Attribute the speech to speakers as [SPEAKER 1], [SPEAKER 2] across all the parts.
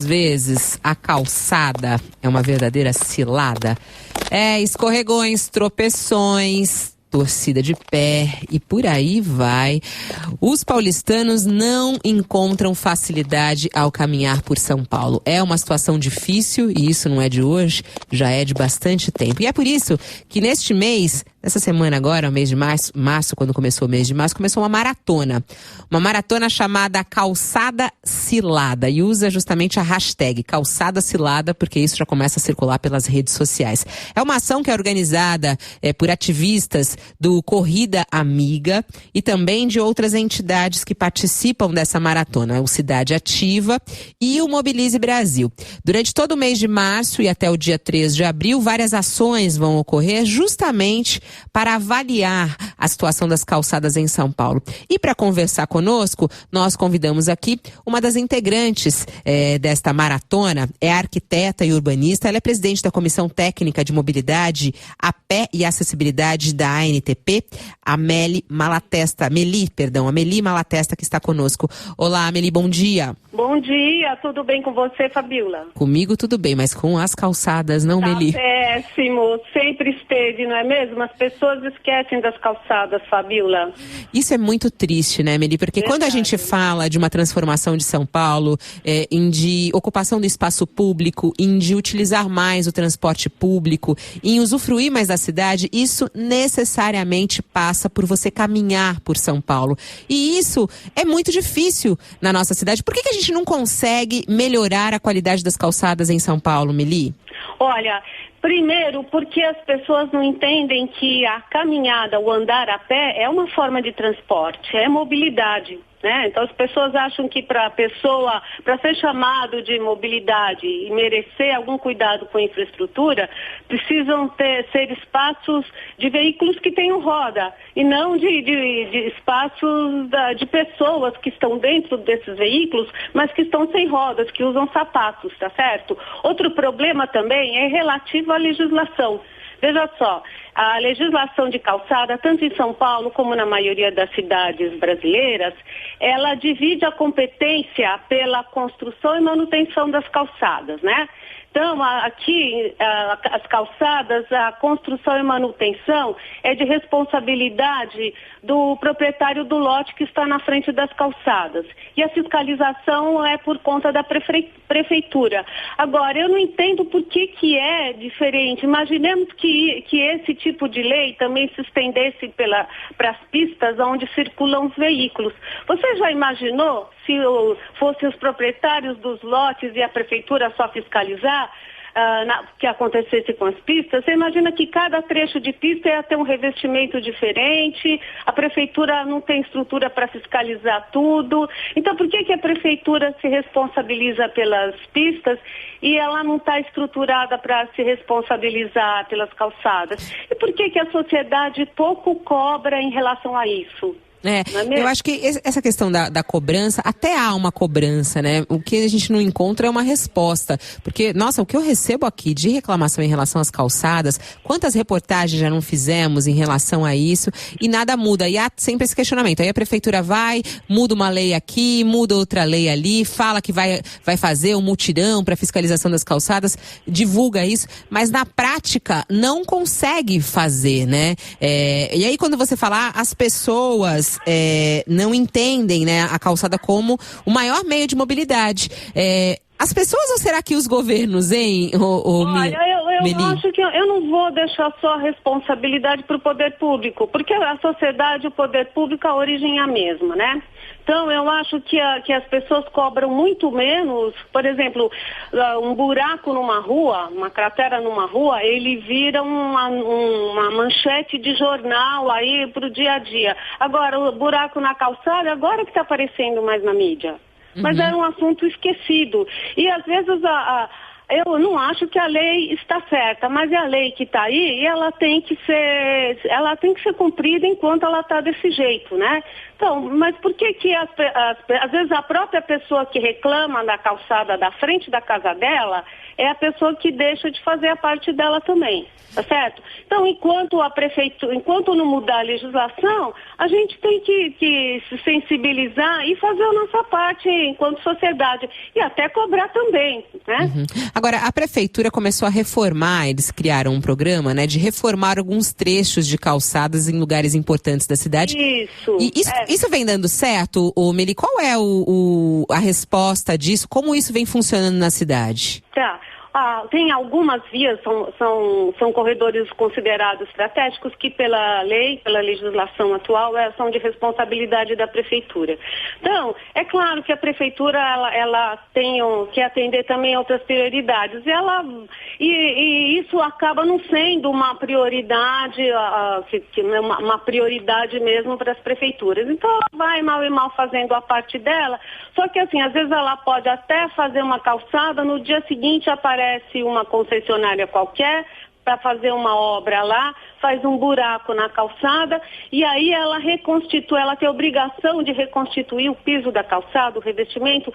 [SPEAKER 1] Às vezes, a calçada é uma verdadeira cilada. Escorregões, tropeções, torcida de pé e por aí vai. Os paulistanos não encontram facilidade ao caminhar por São Paulo. É uma situação difícil e isso não é de hoje, já é de bastante tempo. E é por isso que neste mês, nessa semana agora, o mês de março, quando começou o mês de março, começou uma maratona. Uma maratona chamada Calçada Cilada e usa justamente a hashtag Calçada Cilada, porque isso já começa a circular pelas redes sociais. É uma ação que é organizada por ativistas do Corrida Amiga e também de outras entidades que participam dessa maratona, o Cidade Ativa e o Mobilize Brasil. Durante todo o mês de março e até o dia 3 de abril, várias ações vão ocorrer justamente para avaliar a situação das calçadas em São Paulo. E para conversar conosco, nós convidamos aqui uma das integrantes desta maratona, é a arquiteta e urbanista, ela é presidente da Comissão Técnica de Mobilidade, a Pé e Acessibilidade da ANTP, a Meli Malatesta, que está conosco. Olá, Meli, bom dia.
[SPEAKER 2] Bom dia, tudo bem com você, Fabiola?
[SPEAKER 1] Comigo tudo bem, mas com as calçadas, não, Meli?
[SPEAKER 2] Péssimo, sempre esteve, não é mesmo? As pessoas esquecem das calçadas, Fabiola.
[SPEAKER 1] Isso é muito triste, né, Meli? Porque quando a gente fala de uma transformação de São Paulo, de ocupação do espaço público, de utilizar mais o transporte público, em usufruir mais da cidade, isso necessariamente passa por você caminhar por São Paulo. E isso é muito difícil na nossa cidade. Por que a gente não consegue melhorar a qualidade das calçadas em São Paulo, Meli?
[SPEAKER 2] Olha, primeiro porque as pessoas não entendem que a caminhada, o andar a pé é uma forma de transporte, é mobilidade, né? Então as pessoas acham que para ser chamado de mobilidade e merecer algum cuidado com a infraestrutura, precisam ser espaços de veículos que tenham roda e não de espaços de pessoas que estão dentro desses veículos, mas que estão sem rodas, que usam sapatos, tá certo? Outro problema também é relativo à legislação. Veja só, a legislação de calçada, tanto em São Paulo como na maioria das cidades brasileiras, ela divide a competência pela construção e manutenção das calçadas, né? Então, aqui, as calçadas, a construção e manutenção é de responsabilidade do proprietário do lote que está na frente das calçadas. E a fiscalização é por conta da prefeitura. Agora, eu não entendo por que é diferente. Imaginemos que esse tipo de lei também se estendesse para as pistas onde circulam os veículos. Você já imaginou se fossem os proprietários dos lotes e a prefeitura só fiscalizar? Que acontecesse com as pistas, você imagina que cada trecho de pista ia ter um revestimento diferente, a prefeitura não tem estrutura para fiscalizar tudo. Então, por que a prefeitura se responsabiliza pelas pistas e ela não está estruturada para se responsabilizar pelas calçadas? E por que a sociedade pouco cobra em relação a isso?
[SPEAKER 1] Eu acho que essa questão da cobrança, até há uma cobrança, né? O que a gente não encontra é uma resposta. Porque, nossa, o que eu recebo aqui de reclamação em relação às calçadas, quantas reportagens já não fizemos em relação a isso e nada muda. E há sempre esse questionamento. Aí a prefeitura vai, muda uma lei aqui, muda outra lei ali, fala que vai fazer um mutirão para fiscalização das calçadas, divulga isso, mas na prática não consegue fazer, né? E aí quando você falar, as pessoas não entendem, né, a calçada como o maior meio de mobilidade. As pessoas ou será que os governos, hein?
[SPEAKER 2] Olha, eu acho que eu não vou deixar só a responsabilidade para o poder público, porque a sociedade e o poder público, a origem é a mesma, né? Então, eu acho que as pessoas cobram muito menos. Por exemplo, um buraco numa rua, uma cratera numa rua, ele vira uma manchete de jornal aí para o dia a dia. Agora, o buraco na calçada, agora que está aparecendo mais na mídia. Mas era um assunto esquecido. E, às vezes, eu não acho que a lei está certa, mas é a lei que está aí e ela tem que ser cumprida enquanto ela está desse jeito, né? Então, mas por que às vezes a própria pessoa que reclama da calçada da frente da casa dela, é a pessoa que deixa de fazer a parte dela também, tá certo? Então, enquanto não mudar a legislação, a gente tem que se sensibilizar e fazer a nossa parte enquanto sociedade e até cobrar também, né?
[SPEAKER 1] Agora, a prefeitura começou a reformar, eles criaram um programa, né, de reformar alguns trechos de calçadas em lugares importantes da cidade.
[SPEAKER 2] Isso.
[SPEAKER 1] E isso vem dando certo, Meli? Qual é a resposta disso? Como isso vem funcionando na cidade?
[SPEAKER 2] Tá. Tem algumas vias, são corredores considerados estratégicos que pela lei, pela legislação atual, são de responsabilidade da prefeitura. Então, é claro que a prefeitura ela tem que atender também outras prioridades. E isso acaba não sendo uma prioridade, uma prioridade mesmo para as prefeituras. Então, ela vai mal e mal fazendo a parte dela, só que assim, às vezes ela pode até fazer uma calçada, no dia seguinte aparece uma concessionária qualquer para fazer uma obra lá, faz um buraco na calçada e aí ela reconstitui, ela tem a obrigação de reconstituir o piso da calçada, o revestimento,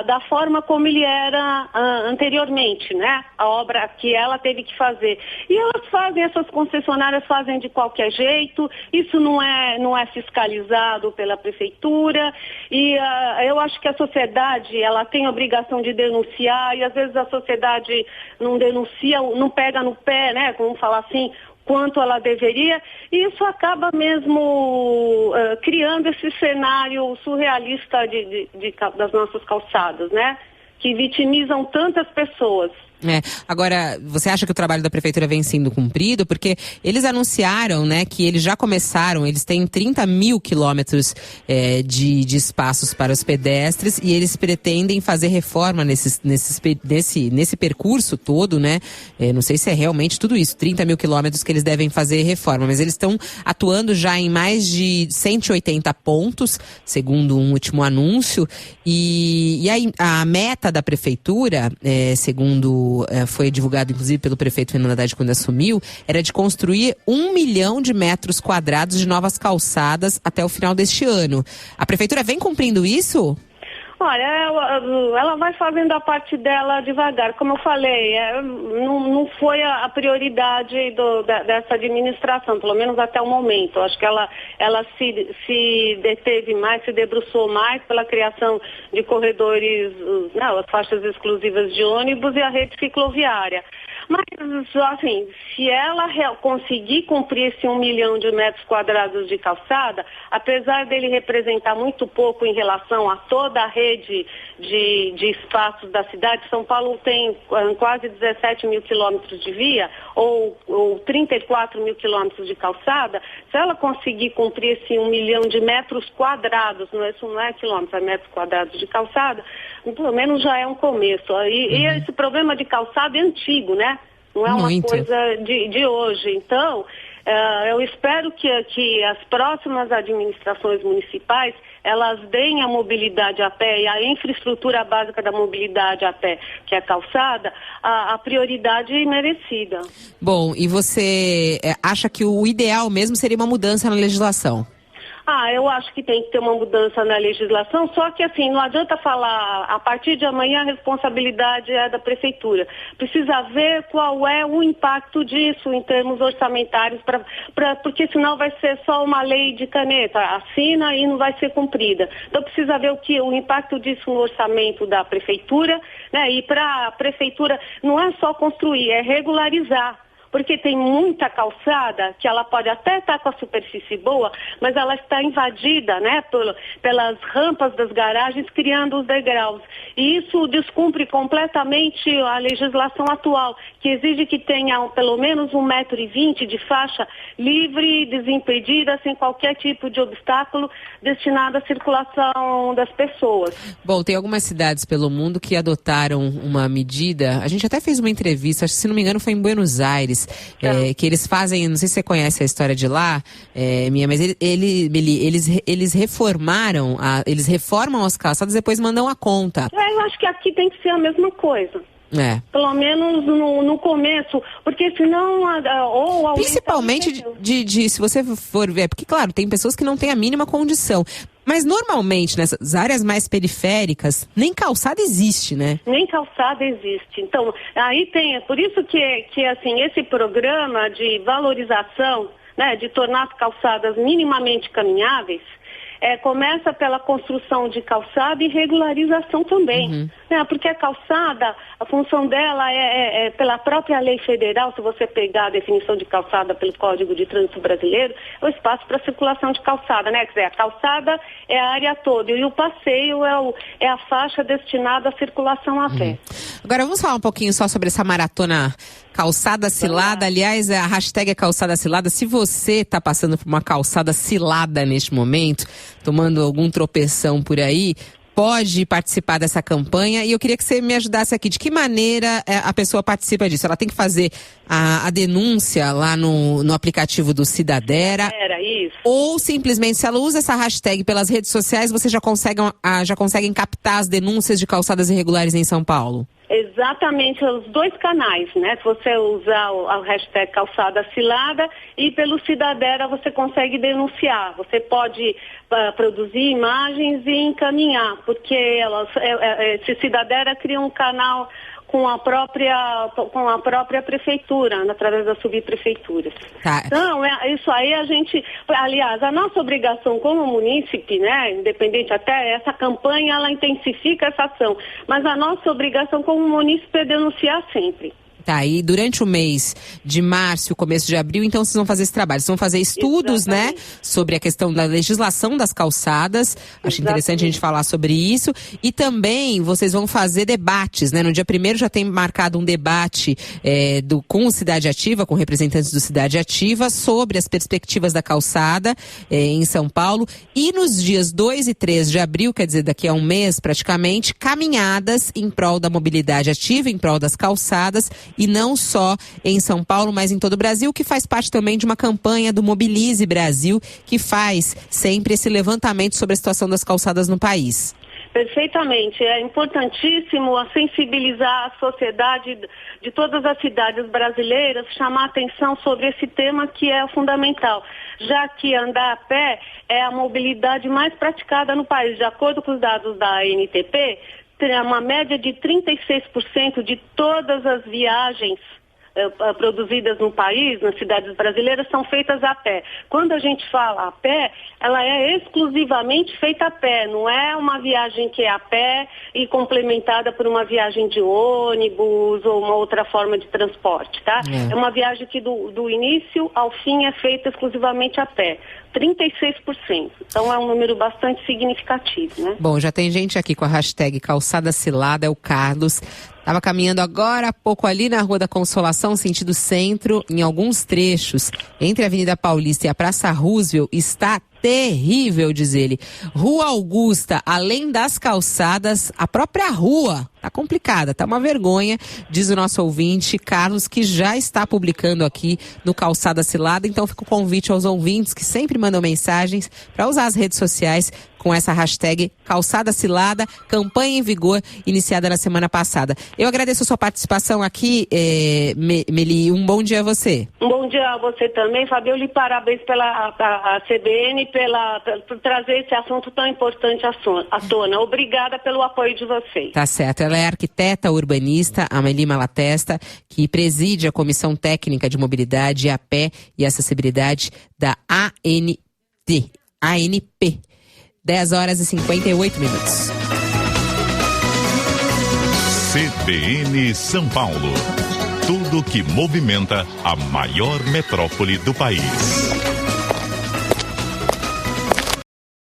[SPEAKER 2] da forma como ele era anteriormente, né? A obra que ela teve que fazer. E elas fazem, essas concessionárias fazem de qualquer jeito, isso não é fiscalizado pela prefeitura e eu acho que a sociedade, ela tem a obrigação de denunciar e às vezes a sociedade não denuncia, não pega no pé, né? Vamos falar assim, quanto ela deveria, e isso acaba mesmo criando esse cenário surrealista das nossas calçadas, né? Que vitimizam tantas pessoas.
[SPEAKER 1] Agora, você acha que o trabalho da prefeitura vem sendo cumprido? Porque eles anunciaram, né, que eles já começaram, eles têm 30 mil quilômetros de espaços para os pedestres e eles pretendem fazer reforma nesse percurso todo, né? Não sei se é realmente tudo isso, 30 mil quilômetros que eles devem fazer reforma, mas eles estão atuando já em mais de 180 pontos, segundo um último anúncio, e aí a meta da prefeitura, segundo foi divulgado inclusive pelo prefeito Fernando Haddad quando assumiu, era de construir 1 milhão de metros quadrados de novas calçadas até o final deste ano. A prefeitura vem cumprindo isso?
[SPEAKER 2] Olha, ela vai fazendo a parte dela devagar. Como eu falei, não foi a prioridade dessa administração, pelo menos até o momento. Acho que ela se deteve mais, se debruçou mais pela criação de corredores, as faixas exclusivas de ônibus e a rede cicloviária. Mas, assim, se ela conseguir cumprir esse 1 milhão de metros quadrados de calçada, apesar dele representar muito pouco em relação a toda a rede de espaços da cidade, São Paulo tem quase 17 mil quilômetros de via, ou 34 mil quilômetros de calçada, se ela conseguir cumprir esse 1 milhão de metros quadrados, isso não é quilômetros, é metros quadrados de calçada, pelo menos já é um começo. E esse problema de calçada é antigo, né? Não é uma coisa de hoje. Então, eu espero que as próximas administrações municipais, elas deem a mobilidade a pé e a infraestrutura básica da mobilidade a pé, que é a calçada, a prioridade merecida.
[SPEAKER 1] Bom, e você acha que o ideal mesmo seria uma mudança na legislação?
[SPEAKER 2] Eu acho que tem que ter uma mudança na legislação, só que assim, não adianta falar, a partir de amanhã a responsabilidade é da prefeitura. Precisa ver qual é o impacto disso em termos orçamentários, porque senão vai ser só uma lei de caneta, assina e não vai ser cumprida. Então precisa ver o impacto disso no orçamento da prefeitura, né? E para a prefeitura não é só construir, é regularizar. Porque tem muita calçada que ela pode até estar com a superfície boa, mas ela está invadida, né, pelas rampas das garagens, criando os degraus. E isso descumpre completamente a legislação atual, que exige que tenha pelo menos 1,20 m de faixa livre, desimpedida, sem qualquer tipo de obstáculo destinado à circulação das pessoas.
[SPEAKER 1] Bom, tem algumas cidades pelo mundo que adotaram uma medida, a gente até fez uma entrevista, acho que se não me engano foi em Buenos Aires, que eles fazem, não sei se você conhece a história de lá, mas eles reformaram, eles reformam as calçadas e depois mandam a conta.
[SPEAKER 2] Eu acho que aqui tem que ser a mesma coisa. Pelo menos no começo, porque senão ou
[SPEAKER 1] principalmente se você for ver, porque claro, tem pessoas que não têm a mínima condição, mas normalmente nessas áreas mais periféricas nem calçada existe, né? Nem calçada existe. Então, aí tem, é por isso que assim, esse programa de valorização, né, de tornar as calçadas minimamente caminháveis, começa pela construção de calçada e regularização também. Porque a calçada, a função dela é pela própria lei federal, se você pegar a definição de calçada pelo Código de Trânsito Brasileiro, é o espaço para circulação de calçada, né? Quer dizer, a calçada é a área toda e o passeio é a faixa destinada à circulação a pé. Agora vamos falar um pouquinho só sobre essa maratona Calçada Cilada. Aliás, a hashtag é Calçada Cilada. Se você está passando por uma calçada cilada neste momento, tomando algum tropeção por aí, pode participar dessa campanha. E eu queria que você me ajudasse aqui. De que maneira a pessoa participa disso? Ela tem que fazer a denúncia lá no aplicativo do Cidadera?
[SPEAKER 2] Isso.
[SPEAKER 1] Ou simplesmente, se ela usa essa hashtag pelas redes sociais, você já conseguem captar as denúncias de calçadas irregulares em São Paulo?
[SPEAKER 2] Exatamente, os dois canais, né? Se você usar a hashtag Calçada Cilada e pelo Cidadera você consegue denunciar. Você pode produzir imagens e encaminhar, porque esse Cidadera cria um canal com a própria prefeitura, através das subprefeituras.
[SPEAKER 1] Tá.
[SPEAKER 2] Então, isso aí aliás, a nossa obrigação como munícipe, né, independente até essa campanha, ela intensifica essa ação, mas a nossa obrigação como munícipe é denunciar sempre.
[SPEAKER 1] Tá, e durante o mês de março, começo de abril, então vocês vão fazer esse trabalho. Vocês vão fazer estudos, né, sobre a questão da legislação das calçadas. Acho interessante a gente falar sobre isso. E também vocês vão fazer debates, né? No dia 1º já tem marcado um debate com o Cidade Ativa, com representantes do Cidade Ativa, sobre as perspectivas da calçada em São Paulo. E nos dias 2 e 3 de abril, quer dizer, daqui a um mês praticamente, caminhadas em prol da mobilidade ativa, em prol das calçadas. E não só em São Paulo, mas em todo o Brasil, que faz parte também de uma campanha do Mobilize Brasil, que faz sempre esse levantamento sobre a situação das calçadas no país.
[SPEAKER 2] Perfeitamente. É importantíssimo sensibilizar a sociedade de todas as cidades brasileiras, chamar atenção sobre esse tema que é fundamental, já que andar a pé é a mobilidade mais praticada no país. De acordo com os dados da ANTP, uma média de 36% de todas as viagens produzidas no país, nas cidades brasileiras, são feitas a pé. Quando a gente fala a pé, ela é exclusivamente feita a pé, não é uma viagem que é a pé e complementada por uma viagem de ônibus ou uma outra forma de transporte, tá? É uma viagem que do início ao fim é feita exclusivamente a pé. 36%. Então é um número bastante significativo, né?
[SPEAKER 1] Bom, já tem gente aqui com a hashtag Calçada Cilada, é o Carlos. Estava caminhando agora há pouco ali na Rua da Consolação, sentido centro, em alguns trechos, entre a Avenida Paulista e a Praça Roosevelt, está terrível, diz ele. Rua Augusta, além das calçadas, a própria rua tá complicada, tá uma vergonha, diz o nosso ouvinte Carlos, que já está publicando aqui no Calçada Cilada. Então fica o convite aos ouvintes que sempre mandam mensagens para usar as redes sociais com essa hashtag Calçada Cilada, campanha em vigor, iniciada na semana passada. Eu agradeço a sua participação aqui, Meli, um bom dia a você.
[SPEAKER 2] Um bom dia a você também, Fabio, lhe parabéns pela CBN, por trazer esse assunto tão importante à tona. Obrigada pelo apoio de vocês.
[SPEAKER 1] Tá certo, ela é arquiteta urbanista, Amélie Malatesta, que preside a Comissão Técnica de Mobilidade a Pé e Acessibilidade da ANP. 10 horas e 58 minutos.
[SPEAKER 3] CBN São Paulo. Tudo que movimenta a maior metrópole do país.